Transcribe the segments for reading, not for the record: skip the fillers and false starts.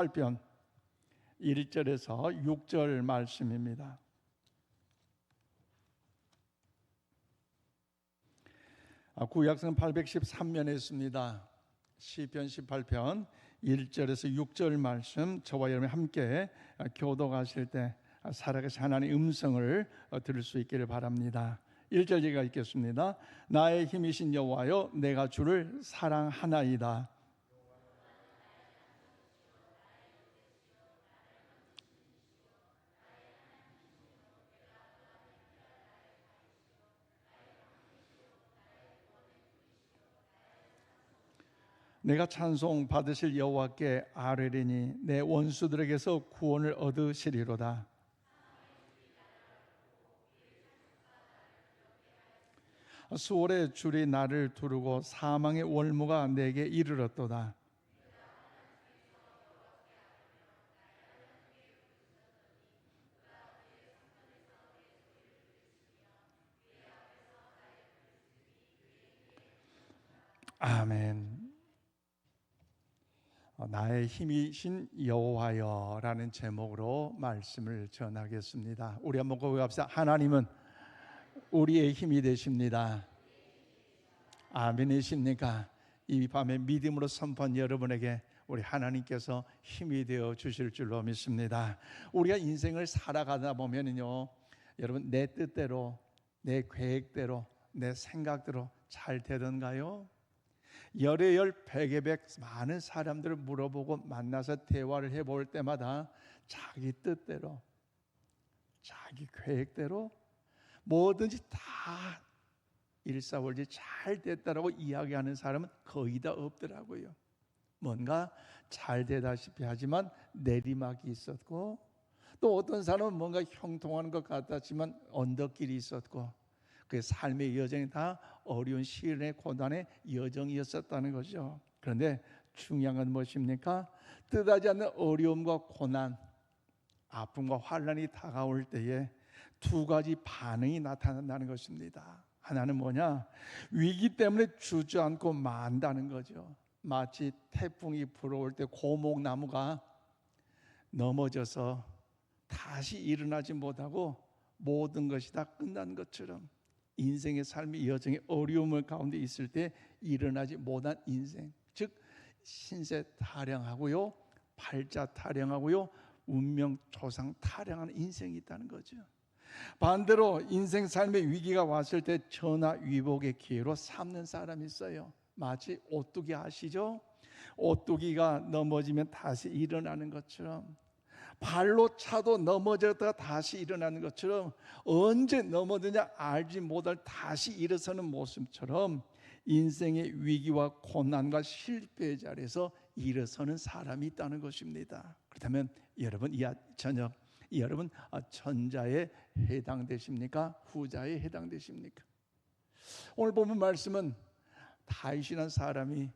8편 1절에서 6절 말씀입니다. 구약성 813면에 있습니다. 시편 18편 1절에서 6절 말씀, 저와 여러분이 함께 교독하실 때 살아계신 하나님의 음성을 들을 수 있기를 바랍니다. 1절 제가 읽겠습니다. 나의 힘이신 여호와여, 내가 주를 사랑하나이다. 내가 찬송 받으실 여호와께 아뢰리니 내 원수들에게서 구원을 얻으시리로다. 수월의 줄이 나를 두르고 사망의 월무가 내게 이르렀도다. 아멘. 나의 힘이신 여호와여라는 제목으로 말씀을 전하겠습니다. 우리 한번 고백합시다. 하나님은 우리의 힘이 되십니다. 아멘이십니까? 이 밤에 믿음으로 선포한 여러분에게 우리 하나님께서 힘이 되어 주실 줄로 믿습니다. 우리가 인생을 살아가다 보면요, 여러분, 내 뜻대로, 내 계획대로, 내 생각대로 잘 되던가요? 열의 열 백의 백 많은 사람들을 물어보고 만나서 대화를 해볼 때마다 자기 뜻대로, 자기 계획대로 뭐든지 다 일사월지 잘 됐다라고 이야기하는 사람은 거의 다 없더라고요. 뭔가 잘 되다시피 하지만 내리막이 있었고, 또 어떤 사람은 뭔가 형통하는 것 같았지만 언덕길이 있었고, 그 삶의 여정이 다 어려운 시련의 고난의 여정이었었다는 거죠. 그런데 중요한 건 무엇입니까? 뜻하지 않는 어려움과 고난, 아픔과 환난이 다가올 때에 두 가지 반응이 나타난다는 것입니다. 하나는 뭐냐? 위기 때문에 주저앉고 만다는 거죠. 마치 태풍이 불어올 때 고목나무가 넘어져서 다시 일어나지 못하고 모든 것이 다 끝난 것처럼 인생의 삶의 여정의 어려움을 가운데 있을 때 일어나지 못한 인생, 즉 신세 타령하고요, 팔자 타령하고요, 운명 조상 타령하는 인생이 있다는 거죠. 반대로 인생 삶의 위기가 왔을 때 전화위복의 기회로 삼는 사람이 있어요. 마치 오뚜기 아시죠? 오뚜기가 넘어지면 다시 일어나는 것처럼, 발로 차도 넘어졌다가 다시 일어나는 것처럼, 언제 넘어지냐 알지 못할 다시 일어서는 모습처럼 인생의 위기와 고난과 실패의 자리에서 일어서는 사람이 있다는 것입니다. 그렇다면 여러분, 저녁 여러분 전자에 해당되십니까? 후자에 해당되십니까? 오늘 본문 말씀은 다윗이라는 사람이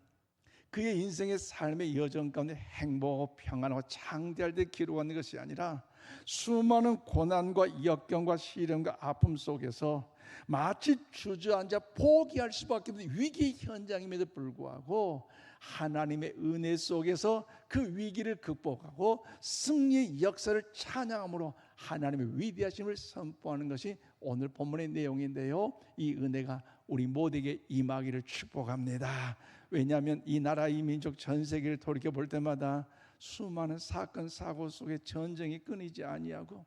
그의 인생의 삶의 여정 가운데 행복하고 평안하고 창대할 때 기록한 것이 아니라 수많은 고난과 역경과 시련과 아픔 속에서 마치 주저앉아 포기할 수밖에 없는 위기 현장임에도 불구하고 하나님의 은혜 속에서 그 위기를 극복하고 승리의 역사를 찬양함으로 하나님의 위대하심을 선포하는 것이 오늘 본문의 내용인데요, 이 은혜가 우리 모두에게 임하기를 축복합니다. 왜냐하면 이 나라 이 민족 전 세계를 돌이켜볼 때마다 수많은 사건 사고 속에 전쟁이 끊이지 아니하고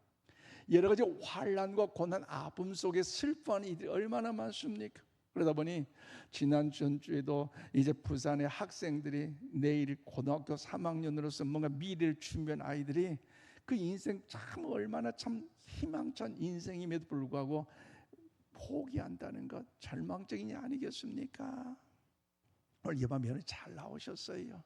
여러 가지 환난과 고난 아픔 속에 슬퍼하는 이들이 얼마나 많습니까? 그러다 보니 지난 전주에도 이제 부산의 학생들이 내일 고등학교 3학년으로서 뭔가 미래를 준비한 아이들이 그 인생 참 얼마나 참 희망찬 인생임에도 불구하고 포기한다는 것, 절망적인 게 아니겠습니까? 오늘 예배면에 잘 나오셨어요.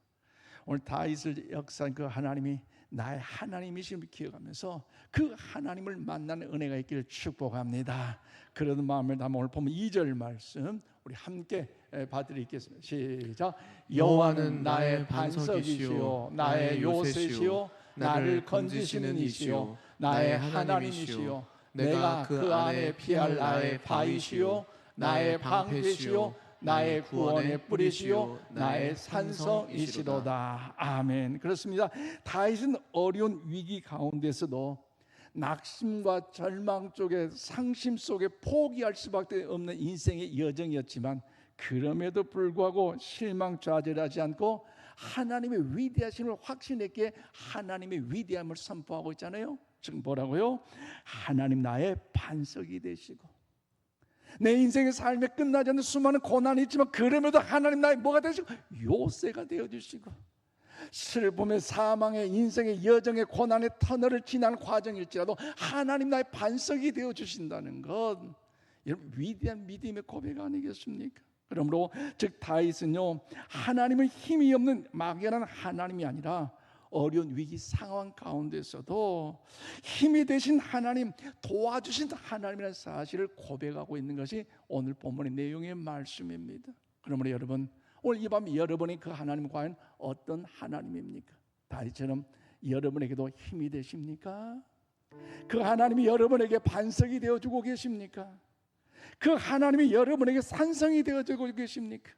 오늘 다윗을 역사한 그 하나님이 나의 하나님이심을 기억하면서 그 하나님을 만나는 은혜가 있기를 축복합니다. 그런 마음을 담아 오늘 보면 2절 말씀 우리 함께 받드리겠습니다. 시작. 여호와는 나의 반석이시요 나의 요새시요 나를 건지시는 이시요 나의 하나님이시요 내가 그 안에 피할 나의 바위시요 나의 방패시요 나의 구원의 뿌리시요 나의 산성이시로다. 아멘. 그렇습니다. 다윗은 어려운 위기 가운데서도 낙심과 절망 속에 상심 속에 포기할 수밖에 없는 인생의 여정이었지만 그럼에도 불구하고 실망 좌절하지 않고 하나님의 위대하심을 확신했기에 하나님의 위대함을 선포하고 있잖아요. 지금 뭐라고요? 하나님 나의 반석이 되시고 내 인생의 삶에 끝나지 않는 수많은 고난이 있지만 그럼에도 하나님 나의 뭐가 되시고 요새가 되어주시고 슬픔의 사망의 인생의 여정의 고난의 터널을 지나는 과정일지라도 하나님 나의 반석이 되어주신다는 것, 여러분 위대한 믿음의 고백 아니겠습니까? 그러므로 즉 다윗은요 하나님은 힘이 없는 막연한 하나님이 아니라 어려운 위기 상황 가운데서도 힘이 되신 하나님, 도와주신 하나님이라는 사실을 고백하고 있는 것이 오늘 본문의 내용의 말씀입니다. 그러므로 여러분 오늘 이 밤 여러분이 그 하나님 과연 어떤 하나님입니까? 다윗처럼 여러분에게도 힘이 되십니까? 그 하나님이 여러분에게 반석이 되어주고 계십니까? 그 하나님이 여러분에게 산성이 되어주고 계십니까?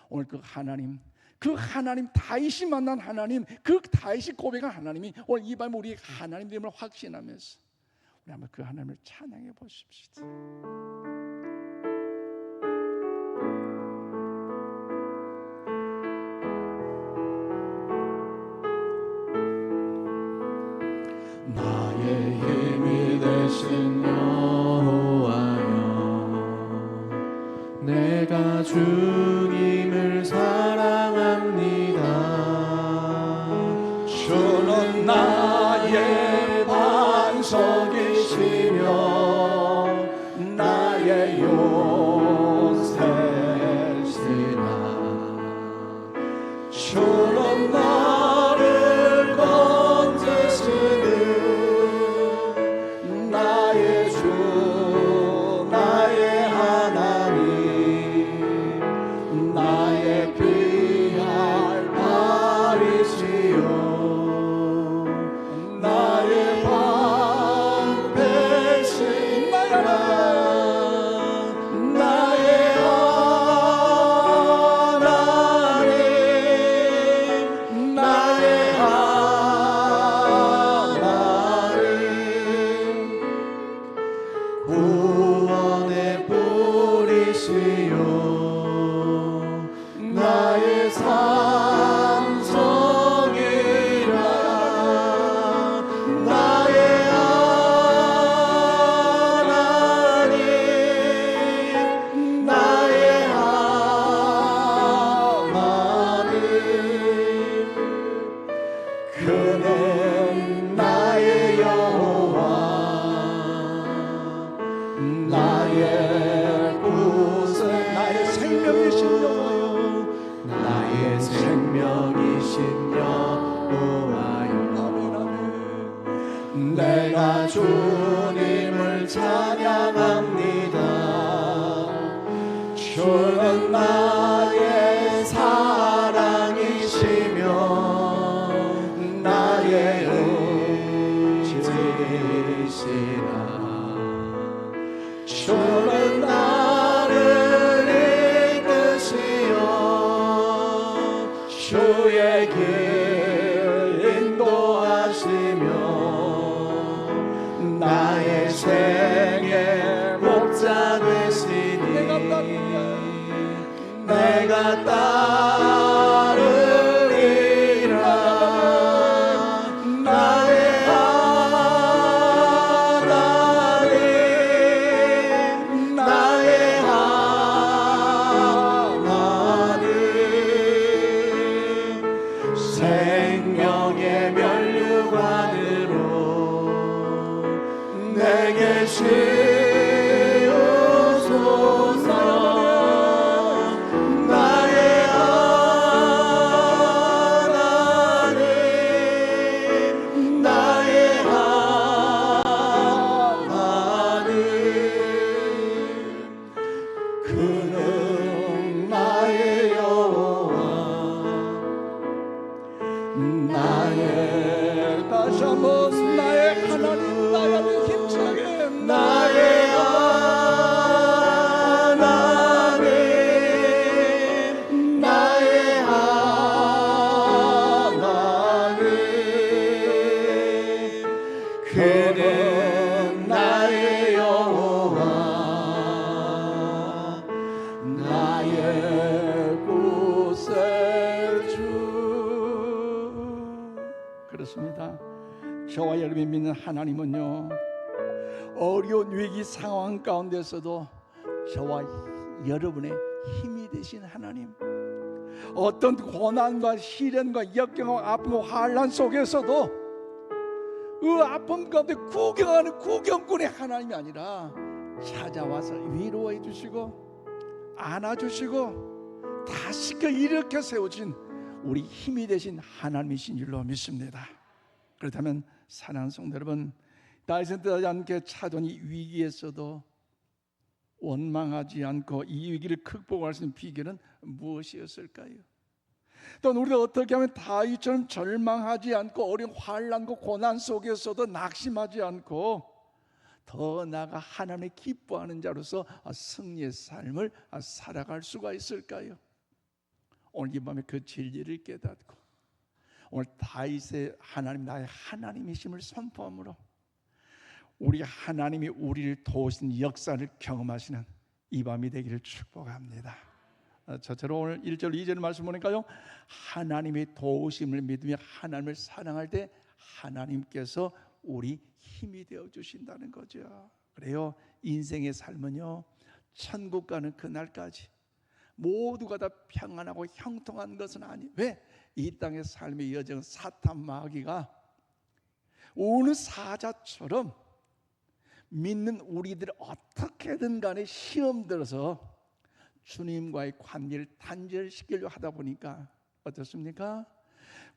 오늘 그 하나님 다윗이 만난 하나님, 그 다윗이 고백한 하나님이 오늘 이 밤 우리의 하나님됨을 확신하면서 우리 한번 그 하나님을 찬양해 보십시다. 나의 힘이 되신 여호와여, 내가 주님을 사랑합니다. 주는 나의 반석이시며 나의 요새시라. 주는 나를 건지시는 나의 주 나의 하나님, 나의 피할 바위시요 나의 방패신 나의 하나님, 나의 하나님, 구원의 뿌리시요 나의 산성이라. 나의 하나님, 나의 하나님, 그는 나의 여호와 나의 구세 나의 생명이신 여호와여 나의 생명이신 여호와여. 내가 주님을 찬양합니다. 주는 나의 사랑이시며 나의 의지시라. 주는 나를 이끄시어 주의 길 인도하시며 나의 생의 목자 되시니 내가 따르리라. 나의 하나님, 나의 하나님, 생명의 면류관으로 내게 씌우소서. 나의 하나님, 나의 하나님, 그는 나의 여호와 나의 다시 한번 나의 하나님, 나의 힘차게 나의 그는 나의 여호와 나의 구세주. 그렇습니다. 저와 여러분이 믿는 하나님은요, 어려운 위기 상황 가운데서도 저와 여러분의 힘이 되신 하나님, 어떤 고난과 시련과 역경과 아픔과 환난 속에서도 그 아픔 가운데 구경하는 구경꾼의 하나님이 아니라 찾아와서 위로해 주시고 안아주시고 다시금 일으켜 세우신 우리 힘이 되신 하나님이신 줄로 믿습니다. 그렇다면 사랑하는 성도 여러분, 다윗은 뜻하지 않게 찾아온 이 위기에서도 원망하지 않고 이 위기를 극복할 수 있는 비결은 무엇이었을까요? 또는 우리가 어떻게 하면 다윗처럼 절망하지 않고 어려운 환난과 고난 속에서도 낙심하지 않고 더 나아가 하나님의 기뻐하는 자로서 승리의 삶을 살아갈 수가 있을까요? 오늘 이 밤에 그 진리를 깨닫고 오늘 다윗의 하나님 나의 하나님이심을 선포함으로 우리 하나님이 우리를 도우신 역사를 경험하시는 이 밤이 되기를 축복합니다. 저처럼 오늘 1절 2절 말씀 보니까요, 하나님의 도우심을 믿으며 하나님을 사랑할 때 하나님께서 우리 힘이 되어 주신다는 거죠. 그래요, 인생의 삶은요, 천국 가는 그날까지 모두가 다 평안하고 형통한 것은 아니에요. 왜? 이 땅의 삶의 여정 사탄 마귀가 어느 사자처럼 믿는 우리들을 어떻게든 간에 시험 들어서 주님과의 관계를 단절시키려 하다 보니까 어떻습니까?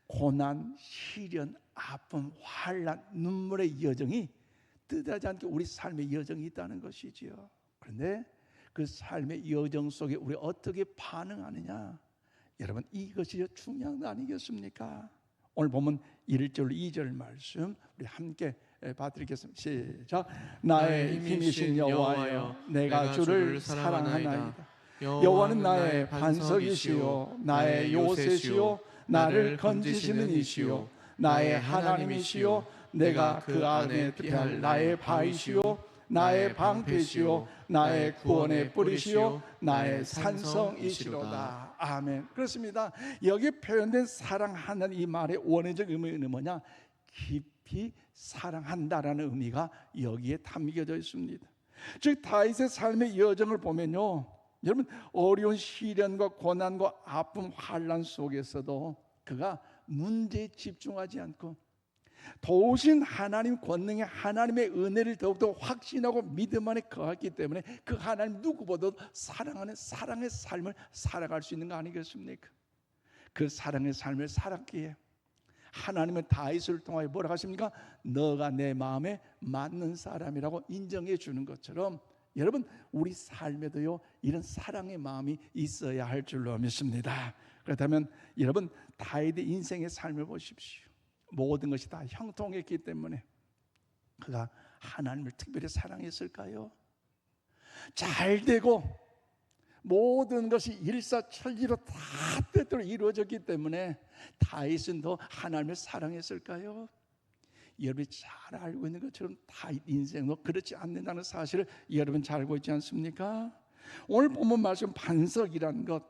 고난, 시련, 아픔, 환난, 눈물의 여정이 뜻하지 않게 우리 삶의 여정이 있다는 것이지요. 그런데 그 삶의 여정 속에 우리 어떻게 반응하느냐, 여러분 이것이 중요한 거 아니겠습니까? 오늘 보면 1절 2절 말씀 우리 함께 봐드리겠습니다. 시작. 나의 힘이신 여호와여, 내가 주를 사랑하나이다. 여호와는 나의 반석이시요 나의 요새시요 나를 건지시는 이시요 나의 하나님이시요 내가 그 안에 피할 나의 바위시요 나의 방패시요 나의 구원의 뿌리시요 나의 산성이시로다. 아멘. 그렇습니다. 여기 표현된 사랑하는 이 말의 원어적 의미는 뭐냐? 깊이 사랑한다라는 의미가 여기에 담겨져 있습니다. 즉 다윗의 삶의 여정을 보면요, 여러분 어려운 시련과 고난과 아픔 환난 속에서도 그가 문제에 집중하지 않고 도우신 하나님 권능의 하나님의 은혜를 더욱더 확신하고 믿음 안에 거했기 때문에 그 하나님 누구보다도 사랑하는 사랑의 삶을 살아갈 수 있는 거 아니겠습니까? 그 사랑의 삶을 살았기에 하나님은 다윗을 통하여 뭐라고 하십니까? 너가 내 마음에 맞는 사람이라고 인정해 주는 것처럼 여러분 우리 삶에도요 이런 사랑의 마음이 있어야 할 줄로 믿습니다. 그렇다면 여러분 다윗의 인생의 삶을 보십시오. 모든 것이 다 형통했기 때문에 그가 하나님을 특별히 사랑했을까요? 잘 되고 모든 것이 일사천리로 다 뜻대로 이루어졌기 때문에 다윗은 더 하나님을 사랑했을까요? 여러분이 잘 알고 있는 것처럼 다윗 인생도 그렇지 않는다는 사실을 여러분 잘 알고 있지 않습니까? 오늘 본문 말씀 반석이라는 것,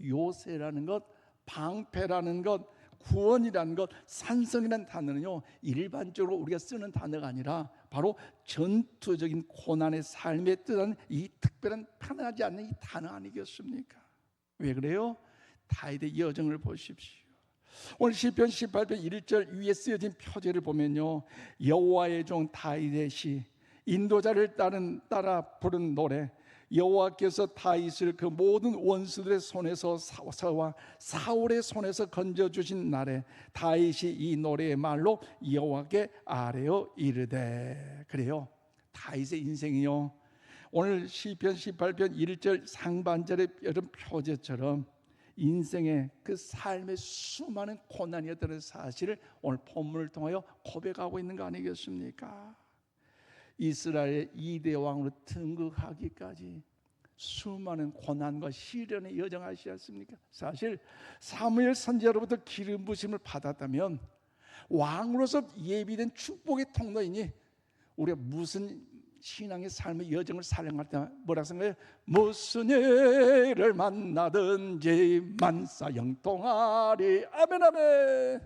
요새라는 것, 방패라는 것, 구원이라는 것, 산성이라는 단어는요 일반적으로 우리가 쓰는 단어가 아니라 바로 전투적인 고난의 삶에 뜻하는 이 특별한 편하지 않는 이 단어 아니겠습니까? 왜 그래요? 다윗의 여정을 보십시오. 오늘 시편 18편 1절 위에 쓰여진 표제를 보면요, 여호와의 종 다윗의 시, 인도자를 따라 부른 노래, 여호와께서 다윗을 그 모든 원수들의 손에서 사울의 손에서 건져주신 날에 다윗이 이 노래의 말로 여호와께 아뢰어 이르되. 그래요, 다윗의 인생이요 오늘 시편 18편 1절 상반절의 이런 표제처럼 인생의 그 삶의 수많은 고난이었다는 사실을 오늘 본문을 통하여 고백하고 있는 거 아니겠습니까? 이스라엘의 2대 왕으로 등극하기까지 수많은 고난과 시련의 여정하시지 않습니까? 사실 사무엘 선지자로부터 기름 부심을 받았다면 왕으로서 예비된 축복의 통로이니 우리가 무슨 신앙의 삶의 여정을 살아갈 때 뭐라 생각해요? 무슨 일을 만나든지 만사 형통하리. 아멘 아멘.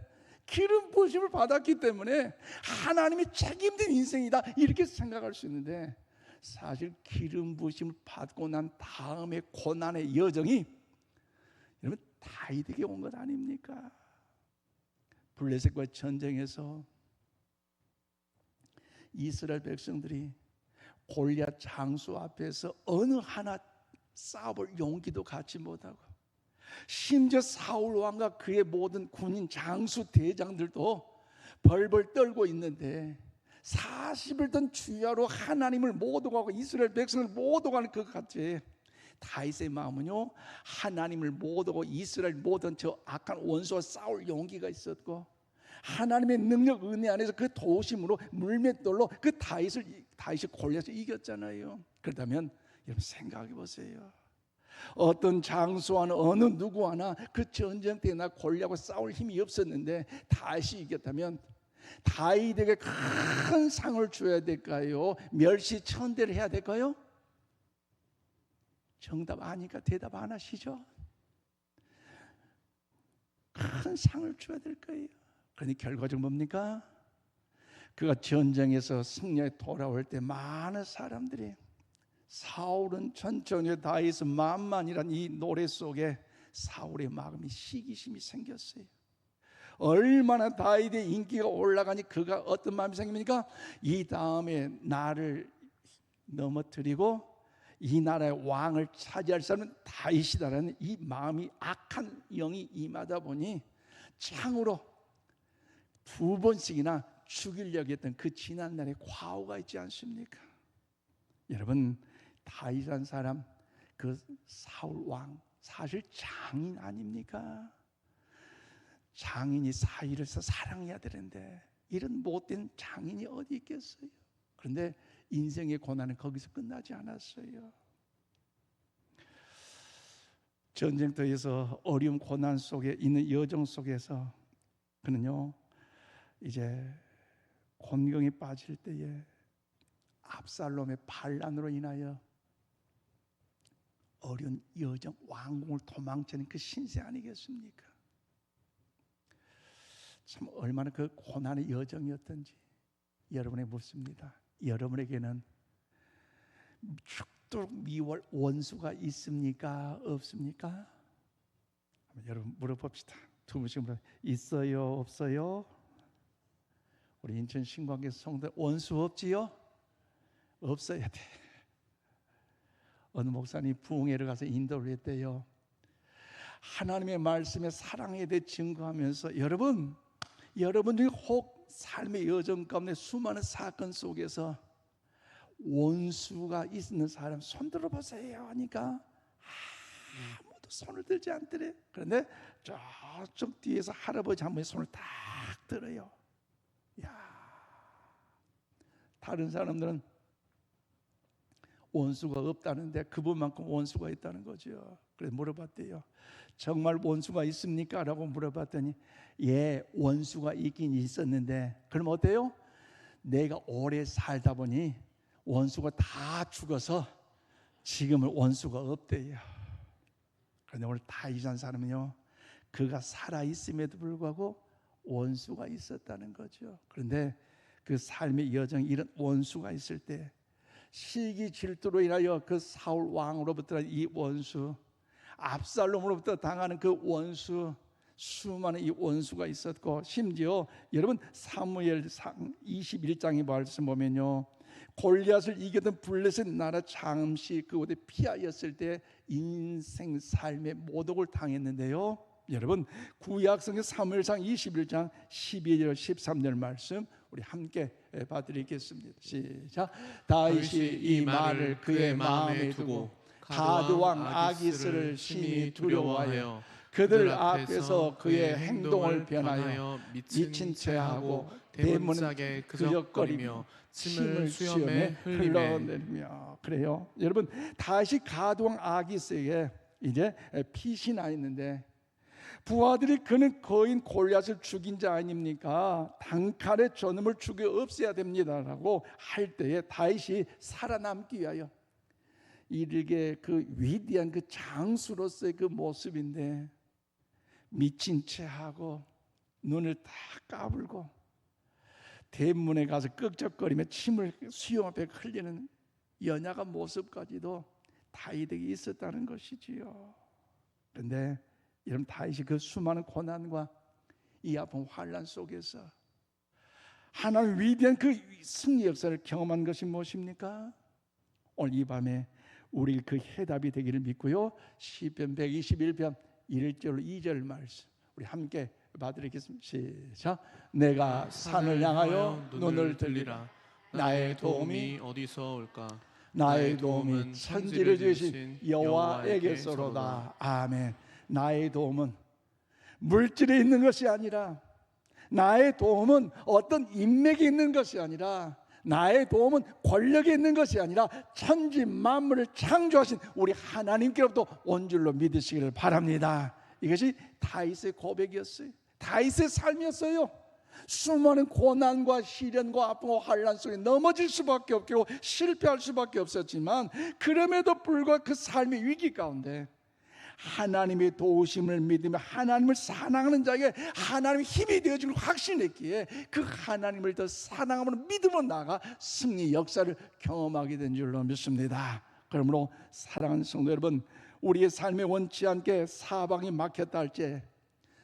기름 부으심을 받았기 때문에 하나님이 책임진 인생이다 이렇게 생각할 수 있는데, 사실 기름 부으심을 받고 난 다음에 고난의 여정이 여러분 다윗에게 온 것 아닙니까? 블레셋과 전쟁에서 이스라엘 백성들이 골리앗 장수 앞에서 어느 하나 싸워볼 용기도 갖지 못하고, 심지어 사울 왕과 그의 모든 군인 장수 대장들도 벌벌 떨고 있는데 40일 던 주야로 하나님을 못 오가고 이스라엘 백성을 못 오가는 것 같이 다윗의 마음은요, 하나님을 못 오고 이스라엘 모든 저 악한 원수와 싸울 용기가 있었고, 하나님의 능력 은혜 안에서 그 도심으로 물맷돌로 그 다윗이 골리앗을 이겼잖아요. 그렇다면 여러분 생각해 보세요. 어떤 장수와는 어느 누구 하나 그 전쟁 때 나 골리앗과 싸울 힘이 없었는데 다윗이 이겼다면 다윗에게 큰 상을 줘야 될까요? 멸시천대를 해야 될까요? 정답 아니까 대답 안 하시죠? 큰 상을 줘야 될 거예요. 그러니 결과적으로 뭡니까? 그가 전쟁에서 승리에 돌아올 때 많은 사람들이 사울은 천천히 다윗은 만만이란 이 노래 속에 사울의 마음이 시기심이 생겼어요. 얼마나 다윗의 인기가 올라가니 그가 어떤 마음이 생깁니까? 이 다음에 나를 넘어뜨리고 이 나라의 왕을 차지할 사람은 다윗이다라는 이 마음이, 악한 영이 임하다 보니 창으로 2번씩이나 죽이려고 했던 그 지난날의 과오가 있지 않습니까? 여러분, 다윗이라는 사람, 그 사울 왕 사실 장인 아닙니까? 장인이 사위를 서 사랑해야 되는데 이런 못된 장인이 어디 있겠어요? 그런데 인생의 고난은 거기서 끝나지 않았어요. 전쟁터에서 어려움 고난 속에 있는 여정 속에서 그는요, 이제 곤경에 빠질 때에 압살롬의 반란으로 인하여 어려운 여정, 왕궁을 도망치는 그 신세 아니겠습니까? 참 얼마나 그 고난의 여정이었던지 여러분에게 묻습니다. 여러분에게는 죽도록 미워할 원수가 있습니까? 없습니까? 여러분 물어봅시다. 두 분씩 물어. 있어요? 없어요? 우리 인천 신광교 성도 원수 없지요? 없어야 돼. 어느 목사님 부흥회를 가서 인도를 했대요. 하나님의 말씀에 사랑에 대해 증거하면서 여러분들이 혹 삶의 여정 가운데 수많은 사건 속에서 원수가 있는 사람 손 들어보세요 하니까 아무도 손을 들지 않더래. 그런데 저쪽 뒤에서 할아버지 한 분이 손을 딱 들어요. 야, 다른 사람들은 원수가 없다는데 그분만큼 원수가 있다는 거죠. 그래서 물어봤대요. 정말 원수가 있습니까? 라고 물어봤더니 예, 원수가 있긴 있었는데 그럼 어때요? 내가 오래 살다 보니 원수가 다 죽어서 지금은 원수가 없대요. 그런데 오늘 다윗이라는 사람은요, 그가 살아있음에도 불구하고 원수가 있었다는 거죠. 그런데 그 삶의 여정에 이런 원수가 있을 때 시기 질투로 인하여 그 사울 왕으로부터 이 원수, 압살롬으로부터 당하는 그 원수, 수많은 이 원수가 있었고, 심지어 여러분 사무엘상 21장의 말씀 보면요, 골리앗을 이겼던 블레셋 나라 잠시 그곳에 피하였을 때 인생 삶의 모독을 당했는데요. 여러분 구약성경 사무엘상 21장 12절 13절 말씀 우리 함께 봐드리겠습니다. 시작. 다윗이 이 말을 그의 마음에 두고 가드 왕 아기스를 심히 두려워하여 그들 앞에서 그의 행동을 변하여 미친 채하고 대문에 그적거리며 침을 수염에 흘러내리며. 그래요. 여러분 다시 가드 왕 아기스에게 이제 핏이 나 있는데 부하들이 그는 거인 골리앗을 죽인 자 아닙니까? 단칼에 저놈을 죽여 없애야 됩니다라고 할 때에 다윗이 살아남기 위하여 이르게 그 위대한 그 장수로서의 그 모습인데 미친 채 하고 눈을 다 까불고 대문에 가서 끄적거리며 침을 수염 앞에 흘리는 연약한 모습까지도 다윗에게 있었다는 것이지요. 그런데 여러분, 다윗이 그 수많은 고난과 이 아픈 환난 속에서 하나님 위대한 그 승리 역사를 경험한 것이 무엇입니까? 오늘 이 밤에 우리 그 해답이 되기를 믿고요. 시편 121편 1절 2절 말씀 우리 함께 받으리겠습니다. 시작. 내가 산을 향하여 눈을 들리라. 나의 도움이 어디서 올까? 나의 도움이 천지를 지으신 여호와에게서로다. 아멘. 나의 도움은 물질에 있는 것이 아니라, 나의 도움은 어떤 인맥에 있는 것이 아니라, 나의 도움은 권력에 있는 것이 아니라 천지 만물을 창조하신 우리 하나님께로부터 온 줄로 믿으시기를 바랍니다. 이것이 다윗의 고백이었어요. 다윗의 삶이었어요. 수많은 고난과 시련과 아픔과 환난 속에 넘어질 수밖에 없고 실패할 수밖에 없었지만, 그럼에도 불구하고 그 삶의 위기 가운데 하나님의 도우심을 믿으며 하나님을 사랑하는 자에게 하나님의 힘이 되어주는 확신했기에 그 하나님을 더 사랑함으로 믿음으로 나아가 승리 역사를 경험하게 된 줄로 믿습니다. 그러므로 사랑하는 성도 여러분, 우리의 삶에 원치 않게 사방이 막혔다 할지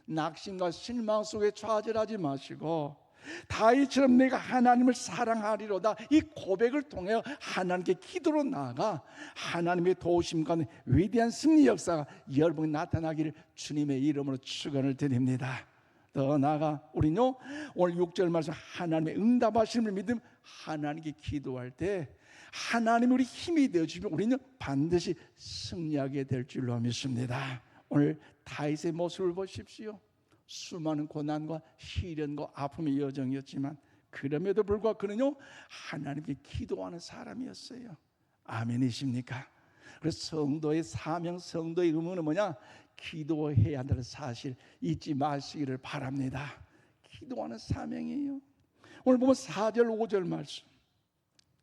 낙심과 실망 속에 좌절하지 마시고, 다윗처럼 내가 하나님을 사랑하리로다 이 고백을 통해 하나님께 기도로 나아가 하나님의 도우심과 위대한 승리 역사가 여러분에 나타나기를 주님의 이름으로 축원을 드립니다. 더 나아가 우리는요, 오늘 6절 말씀 하나님의 응답하심을 믿음 하나님께 기도할 때 하나님이 우리 힘이 되어주시면 우리는 반드시 승리하게 될 줄로 믿습니다. 오늘 다윗의 모습을 보십시오. 수많은 고난과 시련과 아픔의 여정이었지만 그럼에도 불구하고 그는요, 하나님께 기도하는 사람이었어요. 아멘이십니까? 그래서 성도의 사명, 성도의 의무는 뭐냐? 기도해야 한다는 사실 잊지 마시기를 바랍니다. 기도하는 사명이에요. 오늘 보면 4절 5절 말씀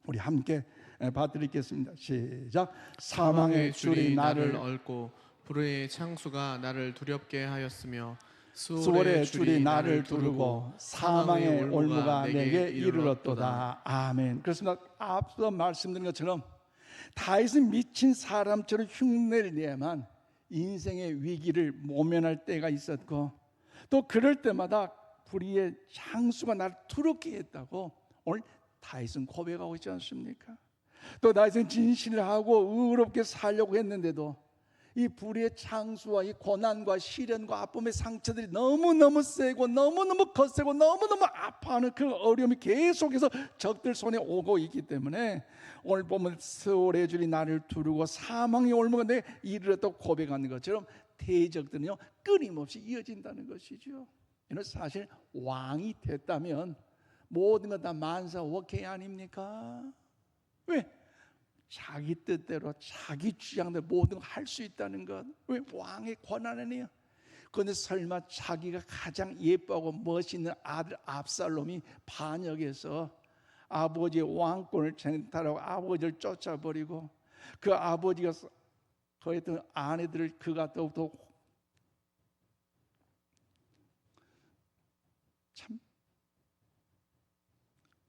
우리 함께 봐드리겠습니다. 시작. 사망의 줄이 나를 얽고 불의의 창수가 나를 두렵게 하였으며 수월의 줄이 나를 두르고 사망의 올무가 내게 이르렀도다. 아멘. 그렇습니다. 앞서 말씀드린 것처럼 다윗은 미친 사람처럼 흉내를 내야만 인생의 위기를 모면할 때가 있었고, 또 그럴 때마다 불의의 창수가 나를 두렵게 했다고 오늘 다윗은 고백하고 있지 않습니까? 또 다윗은 진실을 하고 의롭게 살려고 했는데도 이 불의의 창수와 이 고난과 시련과 아픔의 상처들이 너무너무 세고 너무너무 거세고 너무너무 아파하는 그 어려움이 계속해서 적들 손에 오고 있기 때문에 오늘 보면 세월의 줄이 나를 두르고 사망의 올무가 내게 이르렀다고 고백하는 것처럼 대적들은요 끊임없이 이어진다는 것이죠. 이는 사실 왕이 됐다면 모든 것 다 만사오케이 아닙니까? 왜? 자기 뜻대로 자기 주장대로 모든 걸 할 수 있다는 것. 왜? 왕의 권한 아니에요. 그런데 설마 자기가 가장 예쁘고 멋있는 아들 압살롬이 반역해서 아버지의 왕권을 쟁탈하고 아버지를 쫓아버리고 그 아버지가 거했던 아내들을 그가 더욱더 참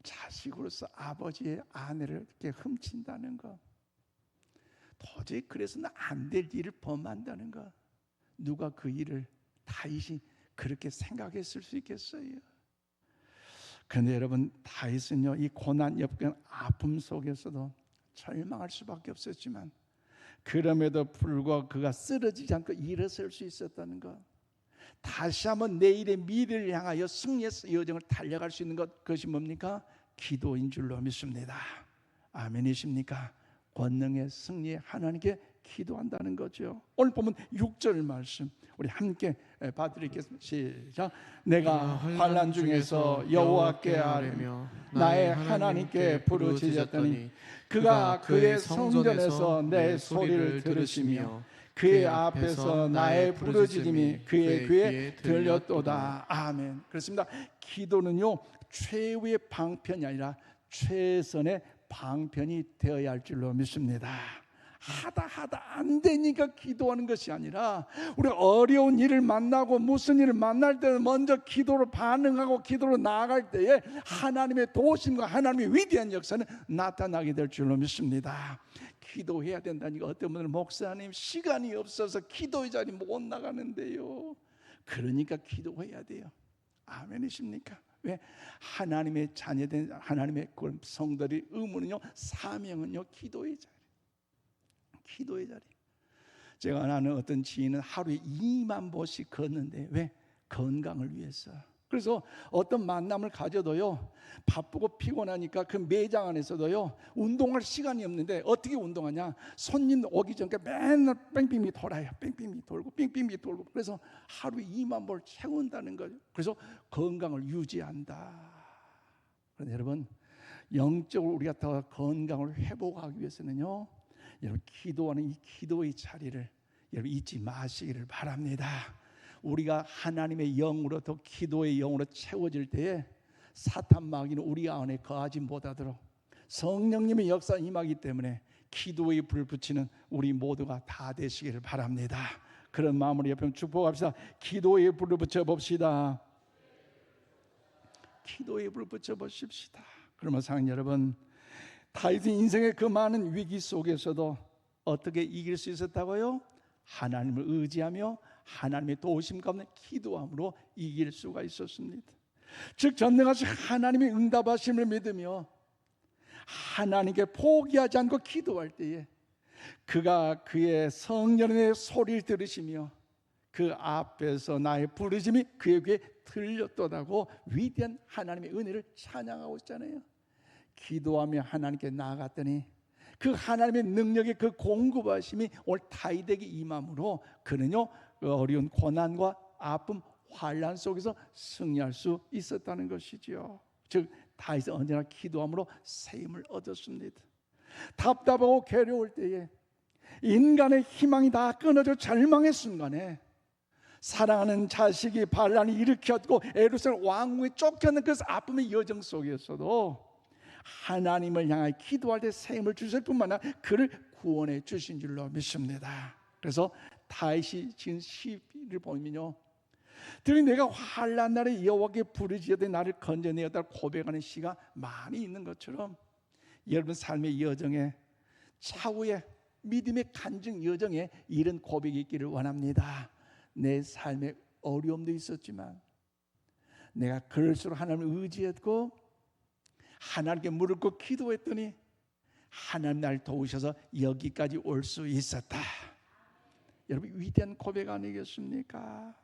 자식으로서 아버지의 아내를 이렇게 훔친다는 것, 도저히 그래서는 안 될 일을 범한다는 것, 누가 그 일을 다윗이 그렇게 생각했을 수 있겠어요? 그런데 여러분, 다윗은요 이 고난 역경 아픔 속에서도 절망할 수밖에 없었지만 그럼에도 불구하고 그가 쓰러지지 않고 일어설 수 있었다는 것, 다시 한번 내일의 미래를 향하여 승리의 여정을 달려갈 수 있는 것, 그것이 뭡니까? 기도인 줄로 믿습니다. 아멘이십니까? 권능의 승리에 하나님께 기도한다는 거죠. 오늘 보면 6절 말씀 우리 함께 봐드리겠습니다. 시작. 내가 환난 중에서 여호와께 아뢰며 나의 하나님께 부르짖었더니 그가 그의 성전에서 내 소리를 들으시며 그의 앞에서 나의 부르짖음이 그의 귀에 들렸도다. 아멘. 그렇습니다. 기도는요 최후의 방편이 아니라 최선의 방편이 되어야 할 줄로 믿습니다. 하다 안 되니까 기도하는 것이 아니라 우리가 어려운 일을 만나고 무슨 일을 만날 때는 먼저 기도로 반응하고 기도로 나아갈 때에 하나님의 도우심과 하나님의 위대한 역사는 나타나게 될 줄로 믿습니다. 기도해야 된다니까 어떤 분들은 목사님 시간이 없어서 기도의 자리 못 나가는데요. 그러니까 기도해야 돼요. 아멘이십니까? 왜? 하나님의 자녀된 하나님의 성도들의 의무는요 사명은요 기도의 자리. 기도의 자리. 제가 아는 어떤 지인은 하루에 2만 보씩 걷는데 왜? 건강을 위해서. 그래서 어떤 만남을 가져도요 바쁘고 피곤하니까 그 매장 안에서도요 운동할 시간이 없는데 어떻게 운동하냐? 손님 오기 전에 맨날 뺑뺑이 돌아요. 뺑뺑이 돌고 그래서 하루에 2만 보를 채운다는 거죠. 그래서 건강을 유지한다. 그런데 여러분 영적으로 우리가 더 건강을 회복하기 위해서는요 여러분 기도하는 이 기도의 자리를 여러분 잊지 마시기를 바랍니다. 우리가 하나님의 영으로 더 기도의 영으로 채워질 때에 사탄 마귀는 우리 안에 거하지 못하도록 성령님의 역사 임하기 때문에 기도의 불 붙이는 우리 모두가 다 되시기를 바랍니다. 그런 마음으로 옆에 축복합시다. 기도의 불을 붙여봅시다. 기도의 불을 붙여보십시다. 그러면 사랑하는 여러분 다윗은 인생의 그 많은 위기 속에서도 어떻게 이길 수 있었다고요? 하나님을 의지하며 하나님의 도우심 가운데 기도함으로 이길 수가 있었습니다. 즉 전능하신 하나님의 응답하심을 믿으며 하나님께 포기하지 않고 기도할 때에 그가 그의 성령의 소리를 들으시며 그 앞에서 나의 부르심이 그의 귀에 들렸도다고 위대한 하나님의 은혜를 찬양하고 있잖아요. 기도하며 하나님께 나아갔더니 그 하나님의 능력의 그 공급하심이 오늘 다윗에게 임함으로 그는요 어려운 고난과 아픔 환난 속에서 승리할 수 있었다는 것이지요. 즉 다윗은 언제나 기도함으로 새 힘을 얻었습니다. 답답하고 괴로울 때에 인간의 희망이 다 끊어져 절망의 순간에 사랑하는 자식이 반란을 일으켰고 예루살렘 왕궁에 쫓겨난 그 아픔의 여정 속에서도 하나님을 향해 기도할 때 새 힘을 주실 뿐만 아니라 그를 구원해 주신 줄로 믿습니다. 그래서 다윗이 지은 시를 보면요 들이 내가 환난 날에 여호와께 부르짖으되 나를 건져내었다 고백하는 시가 많이 있는 것처럼 여러분 삶의 여정에 차후에 믿음의 간증 여정에 이런 고백이 있기를 원합니다. 내 삶에 어려움도 있었지만 내가 그럴수록 하나님을 의지했고 하나님께 무릎 꿇고 기도했더니 하나님 나를 도우셔서 여기까지 올 수 있었다. 여러분 위대한 고백 아니겠습니까?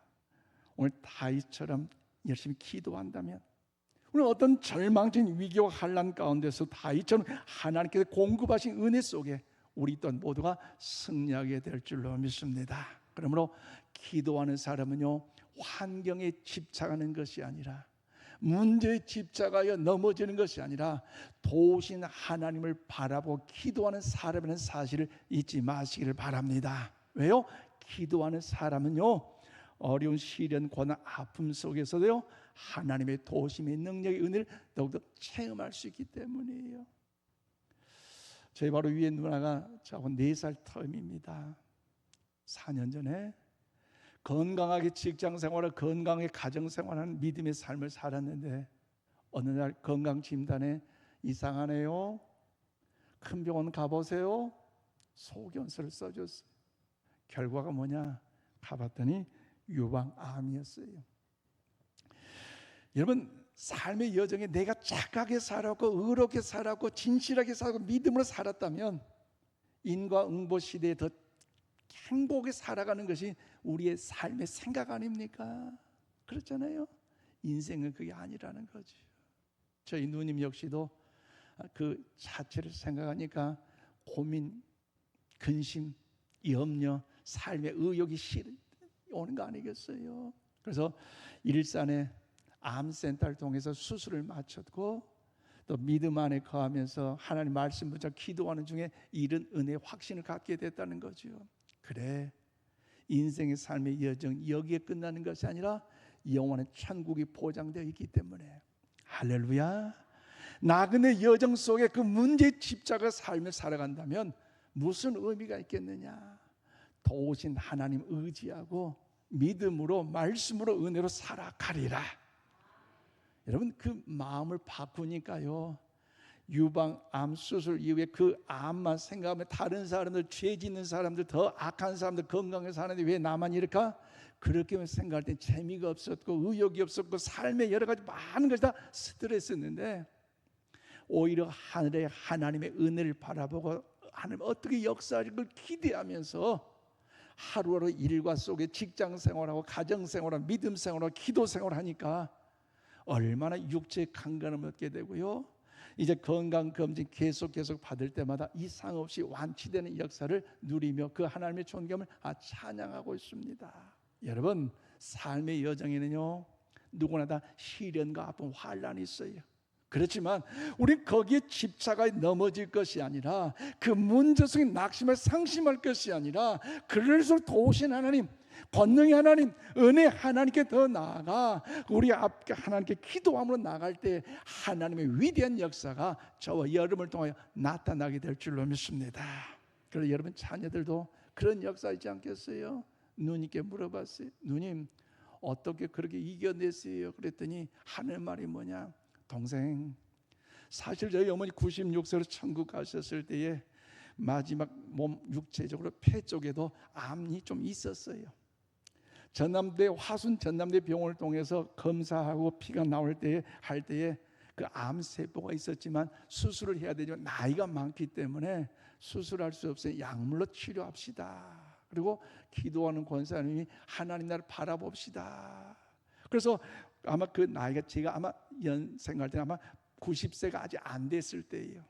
오늘 다윗처럼 열심히 기도한다면 우리는 어떤 절망적인 위기와 환난 가운데서 다윗처럼 하나님께서 공급하신 은혜 속에 우리 또한 모두가 승리하게 될 줄로 믿습니다. 그러므로 기도하는 사람은요 환경에 집착하는 것이 아니라 문제에 집착하여 넘어지는 것이 아니라 도우신 하나님을 바라보고 기도하는 사람이라는 사실을 잊지 마시기를 바랍니다. 왜요? 기도하는 사람은요 어려운 시련, 고난, 아픔 속에서도요 하나님의 도우심의 능력의 은혜를 더욱더 체험할 수 있기 때문이에요. 저희 바로 위에 누나가 저하고 4살 터입니다. 4년 전에 건강하게 직장생활을 건강하게 가정생활하는 믿음의 삶을 살았는데 어느 날 건강진단에 이상하네요. 큰 병원 가보세요. 소견서를 써줬어요. 결과가 뭐냐? 가봤더니 유방암이었어요. 여러분 삶의 여정에 내가 착하게 살았고 의롭게 살았고 진실하게 살았고 믿음으로 살았다면 인과응보 시대에 더 행복하게 살아가는 것이 우리의 삶의 생각 아닙니까? 그렇잖아요. 인생은 그게 아니라는 거죠. 저희 누님 역시도 그 자체를 생각하니까 고민, 근심, 염려, 삶의 의욕이 오는 거 아니겠어요? 그래서 일산에 암센터를 통해서 수술을 마쳤고 또 믿음 안에 거하면서 하나님 말씀 붙잡고 기도하는 중에 이런 은혜의 확신을 갖게 됐다는 거죠. 그래 인생의 삶의 여정 여기에 끝나는 것이 아니라 영원한 천국이 보장되어 있기 때문에. 할렐루야. 나그네 여정 속에 그 문제에 집착해 삶을 살아간다면 무슨 의미가 있겠느냐. 도우신 하나님 의지하고 믿음으로 말씀으로 은혜로 살아가리라. 여러분 그 마음을 바꾸니까요, 유방암 수술 이후에 그 암만 생각하면 다른 사람들, 죄 짓는 사람들, 더 악한 사람들 건강하게 사는데 왜 나만 이럴까? 그렇게 생각할 때 재미가 없었고 의욕이 없었고 삶의 여러 가지 많은 것이 다 스트레스였는데, 오히려 하늘의 하나님의 은혜를 바라보고 하나님 어떻게 역사할 걸 기대하면서 하루하루 일과 속에 직장 생활하고 가정 생활하고 믿음 생활하고 기도 생활하니까 얼마나 육체의 강건함을 얻게 되고요, 이제 건강검진 계속 받을 때마다 이상 없이 완치되는 역사를 누리며 그 하나님의 존귀함을 찬양하고 있습니다. 여러분 삶의 여정에는요 누구나 다 시련과 아픔, 환란이 있어요. 그렇지만 우리 거기에 집착하여 넘어질 것이 아니라, 그 문제 속에 낙심할 상심할 것이 아니라, 그럴수록 도우신 하나님, 권능의 하나님, 은혜 하나님께 더 나아가 우리 앞에 하나님께 기도함으로 나갈 때 하나님의 위대한 역사가 저와 여러분을 통하여 나타나게 될 줄로 믿습니다. 그래서 여러분 자녀들도 그런 역사 있지 않겠어요? 누님께 물어봤어요. 누님 어떻게 그렇게 이겨냈어요? 그랬더니 하는 말이 뭐냐? 동생, 사실 저희 어머니 96세로 천국 가셨을 때에 마지막 몸 육체적으로 폐 쪽에도 암이 좀 있었어요. 전남대 화순 전남대 병원을 통해서 검사하고 피가 나올 때에 그 암세포가 있었지만 수술을 해야 되지만 나이가 많기 때문에 수술할 수 없어요. 약물로 치료합시다. 그리고 기도하는 권사님이 하나님 나라를 바라봅시다. 그래서 아마 그 나이가 제가 아마 생각할 때 아마 90세가 아직 안 됐을 때예요.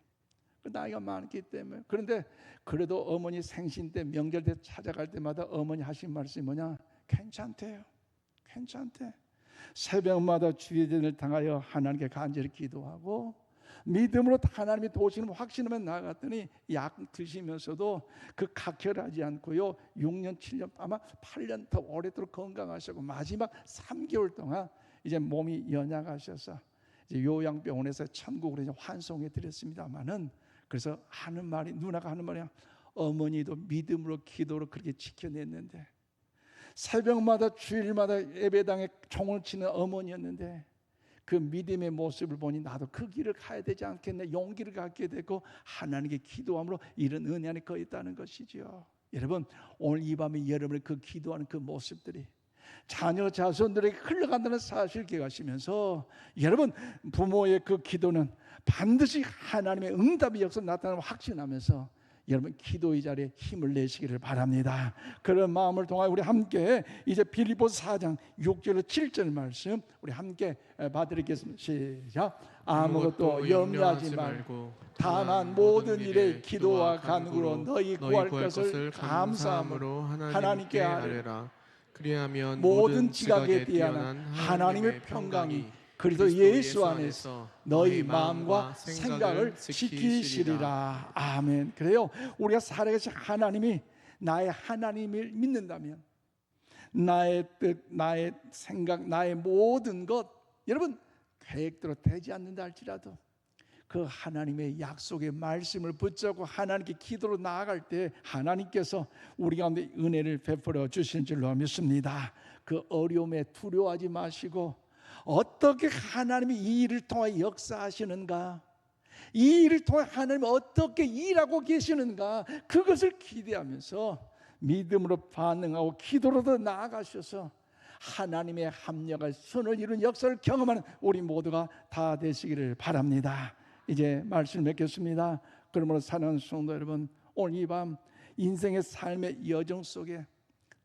그 나이가 많기 때문에. 그런데 그래도 어머니 생신 때 명절 때 찾아갈 때마다 어머니 하신 말씀이 뭐냐? 괜찮대요. 괜찮대. 새벽마다 주의 전을 당하여 하나님께 간절히 기도하고 믿음으로 하나님이 도우시는 확신하면 나아갔더니 약 드시면서도 그 각혈하지 않고요 6년 7년 아마 8년 더 오래도록 건강하시고 마지막 3개월 동안 이제 몸이 연약하셔서 이제 요양병원에서 천국으로 이제 환송해 드렸습니다만은, 그래서 하는 말이, 누나가 하는 말이야, 어머니도 믿음으로 기도로 그렇게 지켜냈는데, 새벽마다 주일마다 예배당에 총을 치는 어머니였는데 그 믿음의 모습을 보니 나도 그 길을 가야 되지 않겠네, 용기를 갖게 되고 하나님께 기도함으로 이런 은혜 안에 거했다는 것이죠. 여러분 오늘 이 밤에 여러분의 그 기도하는 그 모습들이 자녀 자손들에게 흘러간다는 사실을 기억하시면서, 여러분 부모의 그 기도는 반드시 하나님의 응답의 역사 나타나는 확신하면서 여러분 기도의 자리에 힘을 내시기를 바랍니다. 그런 마음을 통하여 우리 함께 이제 빌립보서 4장 6절로 7절 말씀 우리 함께 봐드리겠습니다. 시작. 아무것도 염려하지 말고 다만 모든 일에 기도와 간구로 너희 구할 것을 감사함으로 하나님께 아뢰라. 그리하면 모든 지각에 뛰어난 하나님의 평강이 그리스도 예수 안에서 너희 마음과 생각을 지키시리라. 아멘. 그래요. 우리가 살아계신 하나님이 나의 하나님을 믿는다면 나의 뜻, 나의 생각, 나의 모든 것, 여러분 계획대로 되지 않는다 할지라도 그 하나님의 약속의 말씀을 붙잡고 하나님께 기도로 나아갈 때 하나님께서 우리 가운데 은혜를 베풀어 주신 줄로 믿습니다. 그 어려움에 두려워하지 마시고 어떻게 하나님이 이 일을 통해 역사하시는가, 이 일을 통해 하나님이 어떻게 일하고 계시는가, 그것을 기대하면서 믿음으로 반응하고 기도로도 나아가셔서 하나님의 합력할 선을 이룬 역사를 경험하는 우리 모두가 다 되시기를 바랍니다. 이제 말씀을 맺겠습니다. 그러므로 사랑하는 성도 여러분, 오늘 이 밤 인생의 삶의 여정 속에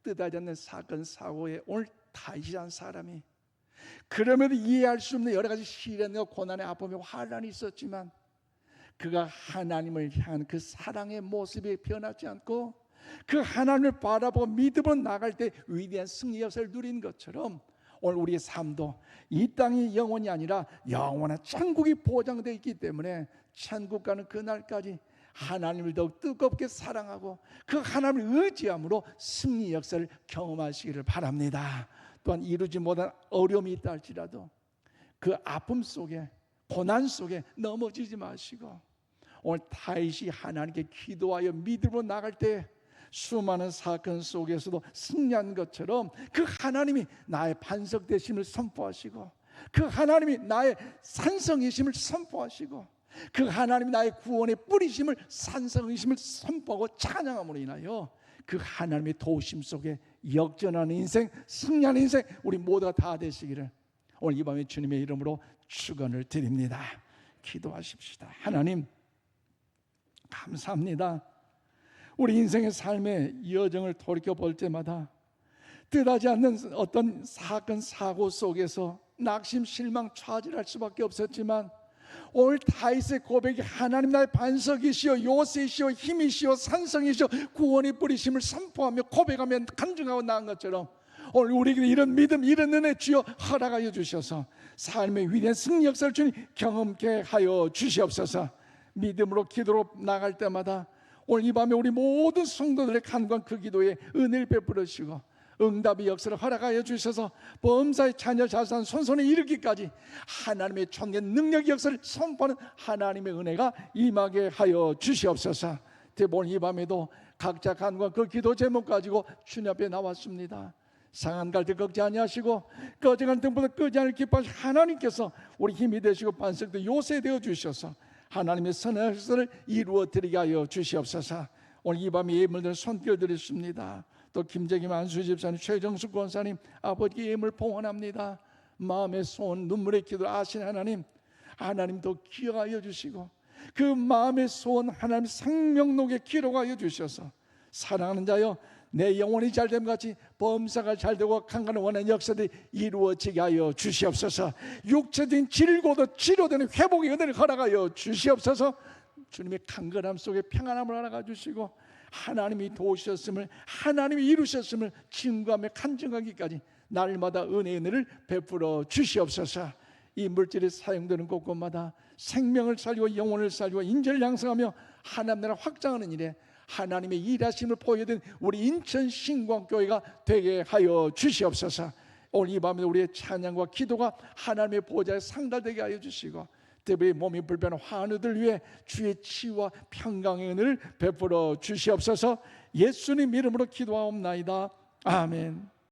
뜻하지 않는 사건 사고에 오늘 다윗이라는 사람이 그럼에도 이해할 수 없는 여러 가지 시련과 고난의 아픔과 환란이 있었지만 그가 하나님을 향한 그 사랑의 모습이 변하지 않고 그 하나님을 바라보고 믿음으로 나갈 때 위대한 승리 역사를 누린 것처럼 오늘 우리의 삶도 이 땅이 영원이 아니라 영원한 천국이 보장되어 있기 때문에 천국 가는 그날까지 하나님을 더욱 뜨겁게 사랑하고 그 하나님을 의지함으로 승리 역사를 경험하시기를 바랍니다. 또한 이루지 못한 어려움이 있다 할지라도 그 아픔 속에 고난 속에 넘어지지 마시고 오늘 다윗이 하나님께 기도하여 믿음으로 나갈 때 수많은 사건 속에서도 승리한 것처럼 그 하나님이 나의 반석 되심을 선포하시고 그 하나님이 나의 산성이심을 선포하시고 그 하나님이 나의 구원의 뿌리심을 산성이심을 선포하고 찬양함으로 인하여 그 하나님의 도우심 속에 역전하는 인생, 승리하는 인생 우리 모두가 다 되시기를 오늘 이 밤에 주님의 이름으로 축원을 드립니다. 기도하십시다. 하나님 감사합니다. 우리 인생의 삶의 여정을 돌이켜볼 때마다 뜻하지 않는 어떤 사건 사고 속에서 낙심 실망 좌절할 수밖에 없었지만 오늘 다윗의 고백이 하나님 나의 반석이시여 요새이시여 힘이시여 산성이시여 구원의 뿌리심을 선포하며 고백하며 간증하고 나은 것처럼 오늘 우리에게 이런 믿음 이런 은혜 주여 허락하여 주셔서 삶의 위대한 승리 역사를 주님 경험케 하여 주시옵소서. 믿음으로 기도로 나갈 때마다 오늘 이 밤에 우리 모든 성도들의 간구한 그 기도에 은혜를 베풀어 주시고 응답의 역사를 허락하여 주셔서 범사의 자녀 자손 손손에 이르기까지 하나님의 존귀한 능력의 역사를 선포하는 하나님의 은혜가 임하게 하여 주시옵소서. 오늘 이 밤에도 각자 간구한 그 기도 제목 가지고 주님 앞에 나왔습니다. 상한 갈대 꺾지 아니하시고 꺼져간 등보다 끄지 않을 기뻐하시 하나님께서 우리 힘이 되시고 반석도 요새 되어 주셔서 하나님의 선한 역사를 이루어 드리게 하여 주시옵소서. 오늘 이 밤에 예물들 손길 드렸습니다. 또 김재김 안수 집사님 최정숙 권사님 아버지께 예물 봉헌합니다. 마음의 소원 눈물의 기도를 아신 하나님 더 기억하여 주시고 그 마음의 소원 하나님 생명록에 기록하여 주셔서 사랑하는 자여 내 영혼이 잘됨 같이 범사가 잘되고 강건한 원한 역사들이 이루어지게 하여 주시옵소서. 육체적인 질고도 치료되는 회복의 은혜를 허락하여 주시옵소서. 주님의 강건함 속에 평안함을 허락하여 주시고 하나님이 도우셨음을 하나님이 이루셨음을 증거하며 간증하기까지 날마다 은혜의 은혜를 베풀어 주시옵소서. 이 물질이 사용되는 곳곳마다 생명을 살리고 영혼을 살리고 인재를 양성하며 하나님 나라 확장하는 일에 하나님의 일하심을 보여준 우리 인천 신광교회가 되게 하여 주시옵소서. 오늘 이 밤에 우리의 찬양과 기도가 하나님의 보좌에 상달되게 하여 주시고 특별히 몸이 불편한 환우들 위해 주의 치유와 평강의 은혜를 베풀어 주시옵소서. 예수님 이름으로 기도하옵나이다. 아멘.